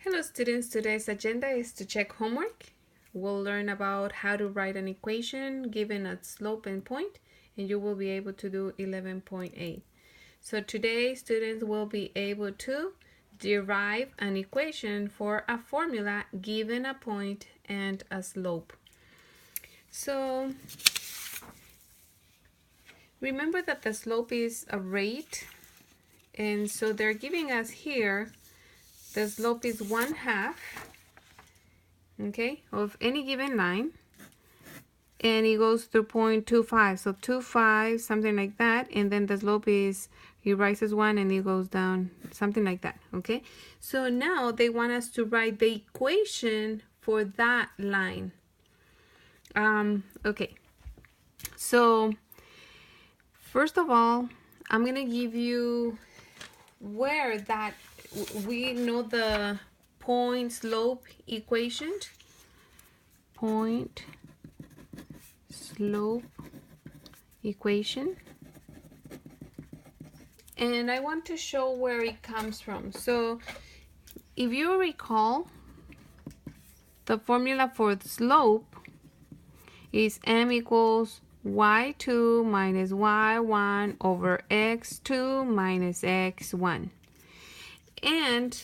Hello students, today's agenda is to check homework. We'll learn about how to write an equation given a slope and point, and you will be able to do 11.8. So today students will be able to derive an equation for a formula given a point and a slope. So remember that the slope is a rate, and so they're giving us here the slope is 1/2, okay, of any given line, and it goes through 0.25, so 2.5, something like that, and then the slope is, it rises 1 and it goes down, something like that, okay? So now they want us to write the equation for that line. Okay, so first of all, I'm gonna give you where that we know the point slope equation. Point slope equation. And I want to show where it comes from. So if you recall, the formula for the slope is m equals y2 minus y1 over x2 minus x1. And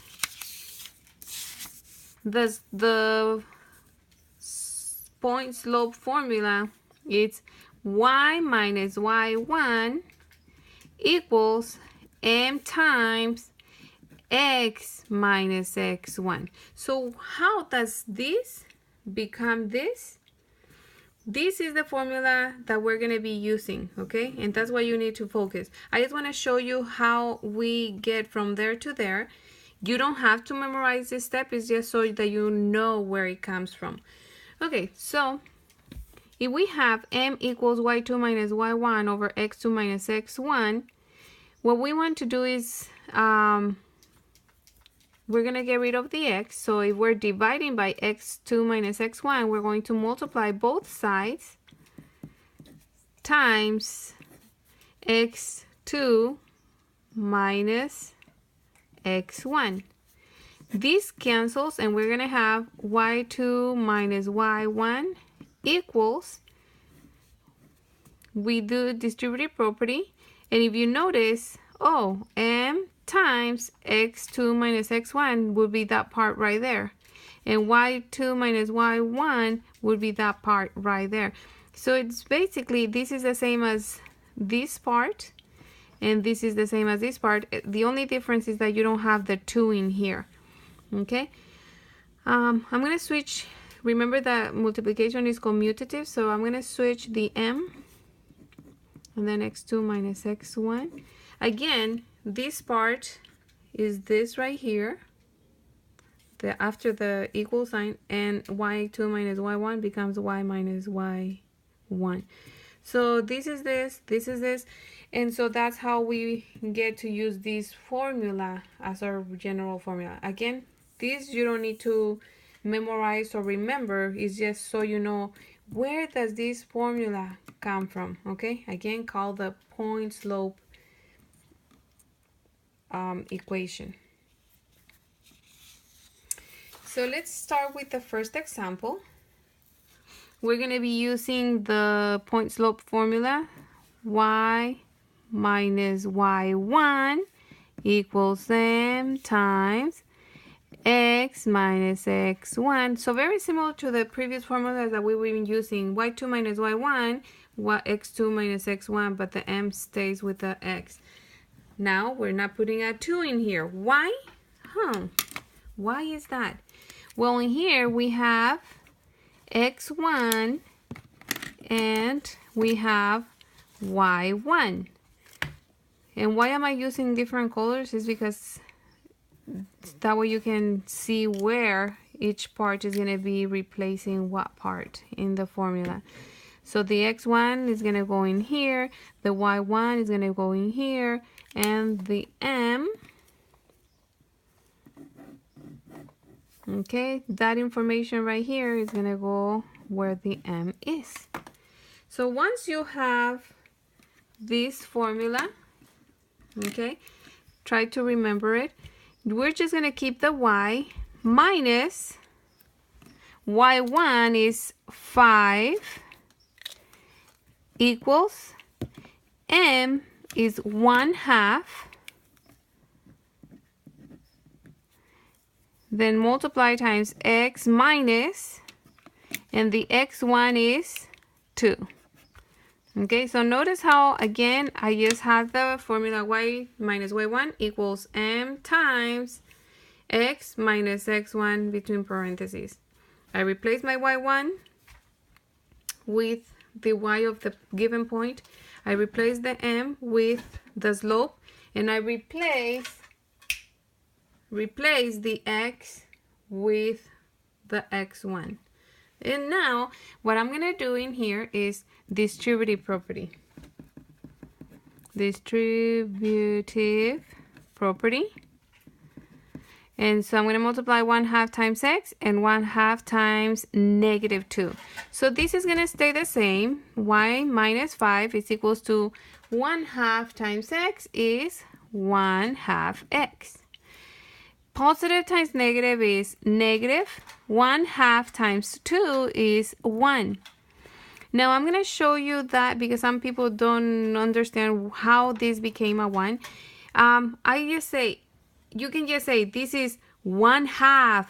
the point slope formula is y minus y1 equals m times x minus x1. So how does this become this? This is the formula that we're going to be using, okay? And that's why you need to focus. I just want to show you how we get from there to there. You don't have to memorize this step. It's just so that you know where it comes from. Okay, so if we have m equals y2 minus y1 over x2 minus x1, what we want to do is we're going to get rid of the x. So if we're dividing by x2 minus x1, we're going to multiply both sides times x2 minus x1. This cancels, and we're going to have y2 minus y1 equals, we do distributive property, and if you notice, oh, m times x2 minus x1 would be that part right there, and y2 minus y1 would be that part right there. So it's basically, this is the same as this part, and this is the same as this part. The only difference is that you don't have the 2 in here, okay? I'm going to switch. Remember that multiplication is commutative, so I'm going to switch the m and then x2 minus x1. Again, this part is this right here, after the equal sign, and y2 minus y1 becomes y minus y1. So this is this, and so that's how we get to use this formula as our general formula. Again, this you don't need to memorize or remember, it's just so you know where does this formula come from, okay? Again, called the point slope equation. So let's start with the first example. We're going to be using the point slope formula. Y minus y1 equals m times x minus x1. So very similar to the previous formulas that we were using, y2 minus y1, x2 minus x1, but the m stays with the x. Now we're not putting a 2 in here. Why? Why is that? Well, in here we have x1 and we have y1. And why am I using different colors? Is because that way you can see where each part is going to be replacing what part in the formula. So the x1 is going to go in here, the y1 is going to go in here, and the m, okay, that information right here is going to go where the m is. So once you have this formula, okay, try to remember it. We're just going to keep the y minus y1 is 5 equals m is 1/2, then multiply times x minus, and the x1 is 2. Okay, so notice how, again, I just have the formula y minus y1 equals m times x minus x1 between parentheses. I replace my y1 with the y of the given point. I replace the m with the slope, and I replace the x with the x1. And now what I'm going to do in here is distributive property. Distributive property. And so I'm going to multiply 1/2 times x and 1/2 times -2. So this is going to stay the same. Y minus 5 is equals to 1/2 times x is 1/2 x. Positive times negative is negative. 1/2 times 2 is 1. Now I'm going to show you that because some people don't understand how this became a 1. You can just say this is 1/2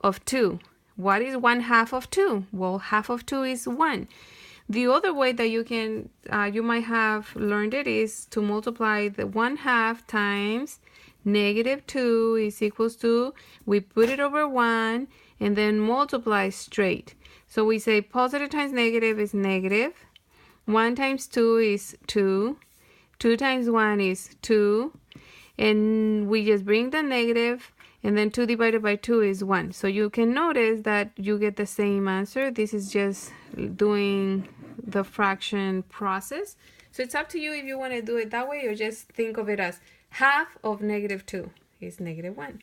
of 2. What is 1/2 of 2? Well, half of 2 is 1. The other way that you might have learned it is to multiply the 1/2 times -2 is equals to, we put it over 1 and then multiply straight. So we say positive times negative is negative. 1 times 2 is 2. 2 times 1 is 2. And we just bring the negative, and then 2 divided by 2 is 1. So you can notice that you get the same answer. This is just doing the fraction process. So it's up to you if you want to do it that way or just think of it as half of -2 is -1.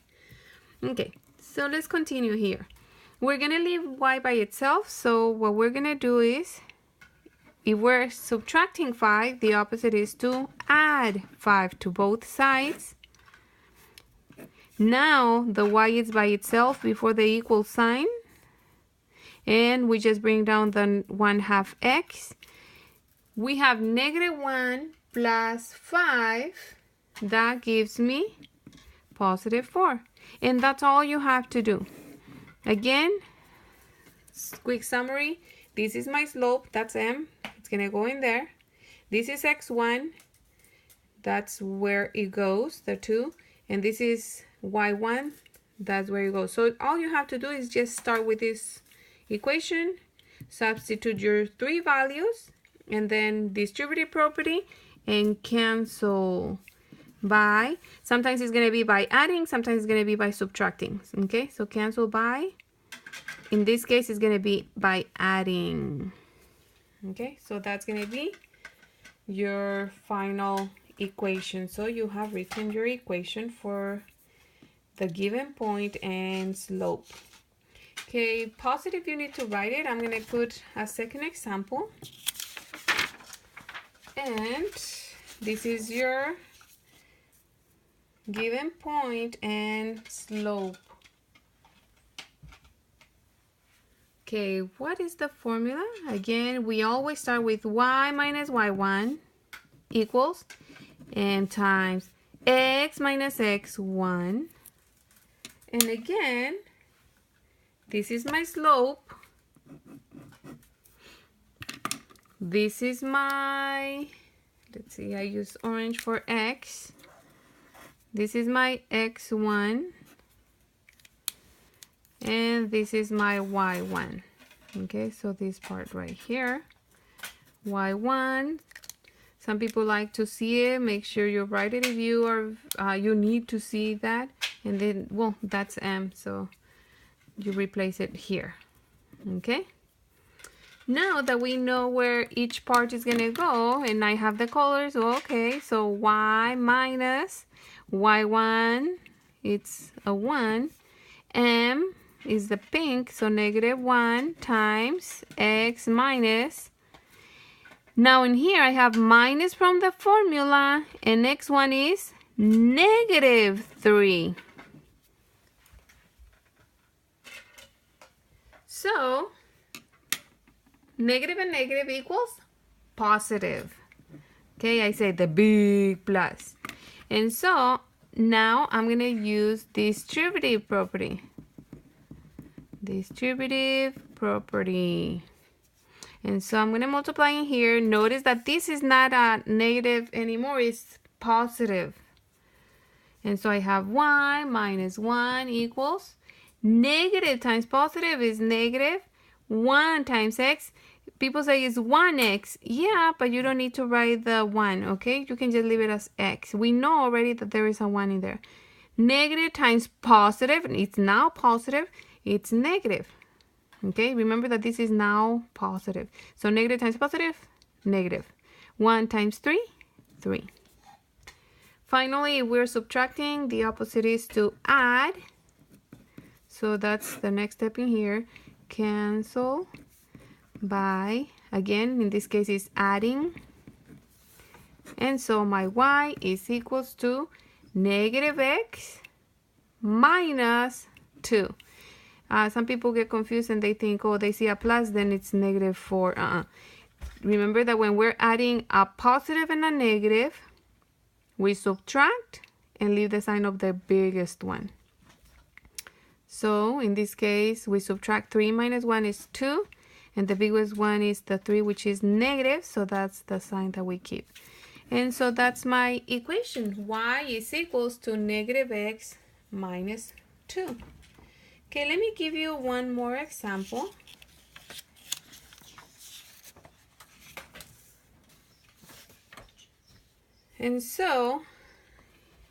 Okay, so let's continue here. We're going to leave y by itself. So what we're going to do is, if we're subtracting 5, the opposite is to add 5 to both sides. Now the y is by itself before the equal sign. And we just bring down the 1/2 x. We have -1 plus 5. That gives me +4. And that's all you have to do. Again, quick summary. This is my slope. That's m. It's going to go in there. This is x1. That's where it goes, the 2. And this is y1. That's where it goes. So all you have to do is just start with this equation, substitute your 3 values, and then distributive property, and cancel by. Sometimes it's going to be by adding, sometimes it's going to be by subtracting. Okay, so cancel by. In this case, it's going to be by adding. Okay, so that's going to be your final equation. So you have written your equation for the given point and slope. Okay, pause it if you need to write it. I'm going to put a second example. And this is your given point and slope. Okay, what is the formula? Again, we always start with y minus y1 equals m times x minus x1. And again, this is my slope. This is my, let's see, I use orange for x. This is my x1. And this is my y1. Okay, so this part right here, y1. Some people like to see it. Make sure you write it if you are you need to see that. And then, well, that's m, so you replace it here. Okay. Now that we know where each part is gonna go, and I have the colors, okay, so y minus y1, it's a 1. M is the pink, so -1 times x minus. Now in here I have minus from the formula, and x1 is -3. so negative and negative equals positive. Okay, I say the big plus. And so now I'm going to use distributive property. Distributive property. And so I'm going to multiply in here. Notice that this is not a negative anymore. It's positive. And so I have y minus 1 equals negative times positive is negative. 1 times x. People say it's 1x. Yeah, but you don't need to write the 1, okay? You can just leave it as x. We know already that there is a 1 in there. Negative times positive. It's now positive. It's negative. Okay, remember that this is now positive. So negative times positive, negative. 1 times 3, 3. Finally, if we're subtracting, the opposite is to add. So that's the next step in here. Cancel by, again, in this case, is adding. And so my y is equals to negative x minus 2. Some people get confused and they think, oh, they see a plus, then it's negative 4. Remember that when we're adding a positive and a negative, we subtract and leave the sign of the biggest one. So in this case, we subtract 3 minus 1 is 2. And the biggest one is the 3, which is negative. So that's the sign that we keep. And so that's my equation. Y is equals to negative x minus 2. Okay, let me give you one more example. And so,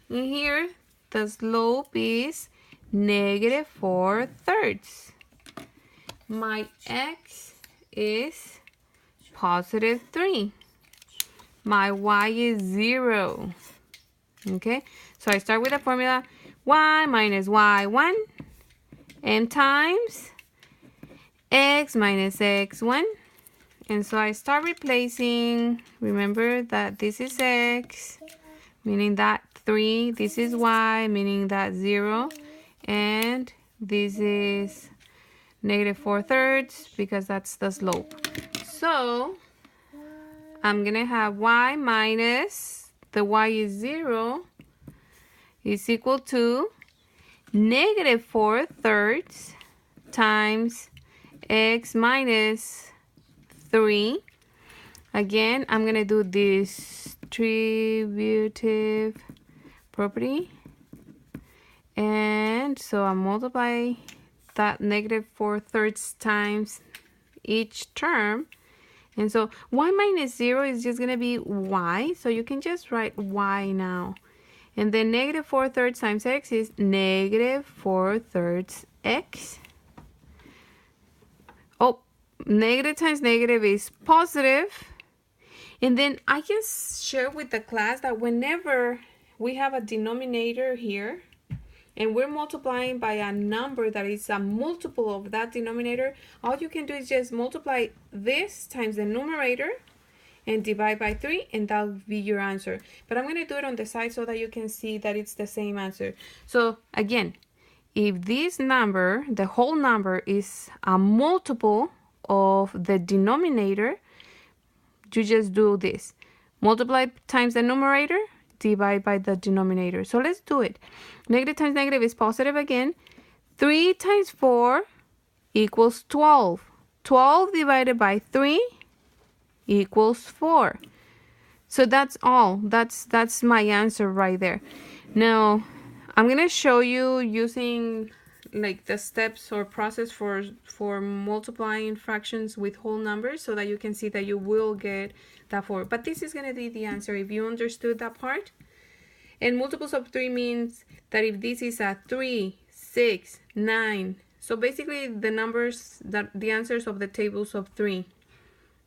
in here, the slope is negative 4/3. My x is positive 3. My y is 0. Okay, so I start with the formula y minus y1 and times x minus x1. And so I start replacing. Remember that this is x, meaning that 3. This is y, meaning that 0. And this is negative 4/3 because that's the slope. So I'm going to have y minus, the y is 0, is equal to negative 4/3 times x minus 3. Again, I'm going to do distributive property. And so I multiply that negative 4/3 times each term. And so y minus 0 is just going to be y. So you can just write y now. And then negative 4/3 times x is negative 4/3 x. Oh, negative times negative is positive. And then I can share with the class that whenever we have a denominator here, and we're multiplying by a number that is a multiple of that denominator, all you can do is just multiply this times the numerator and divide by 3, and that'll be your answer. But I'm going to do it on the side so that you can see that it's the same answer. So again, if this number, the whole number, is a multiple of the denominator, you just do this. Multiply times the numerator, divide by the denominator. So let's do it. Negative times negative is positive again. 3 times 4 equals 12. 12 divided by 3 equals 4. So that's all. That's my answer right there. Now, I'm going to show you using like the steps or process for multiplying fractions with whole numbers so that you can see that you will get that 4. But this is going to be the answer if you understood that part. And multiples of 3 means that if this is a 3, 6, 9. So basically the numbers, the answers of the tables of 3.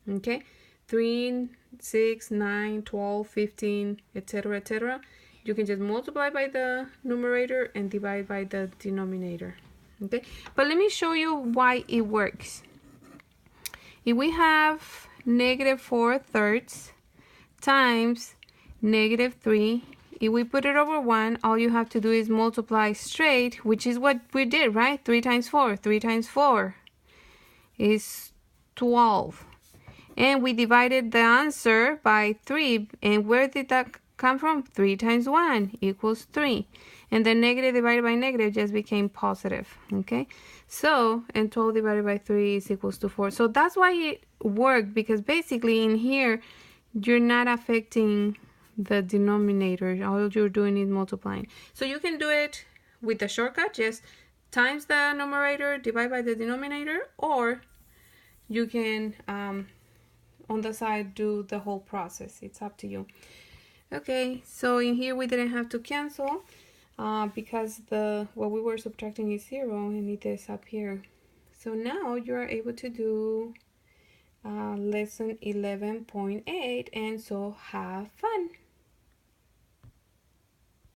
Okay? 3, 6, 9, 12, 15, etc., etc. You can just multiply by the numerator and divide by the denominator. Okay? But let me show you why it works. If we have negative 4/3 times negative 3, if we put it over 1, all you have to do is multiply straight, which is what we did, right? 3 times 4, 3 times 4. is 12. And we divided the answer by 3. And where did that come from? 3 times 1 equals 3. And the negative divided by negative just became positive. Okay? So, and 12 divided by 3 is equals to 4. So that's why it worked, because basically in here, you're not affecting the denominator. All you're doing is multiplying. So you can do it with the shortcut, just times the numerator, divide by the denominator, or you can on the side do the whole process. It's up to you. Okay, so in here we didn't have to cancel because what we were subtracting is 0 and it is up here. So now you're able to do lesson 11.8, and so have fun.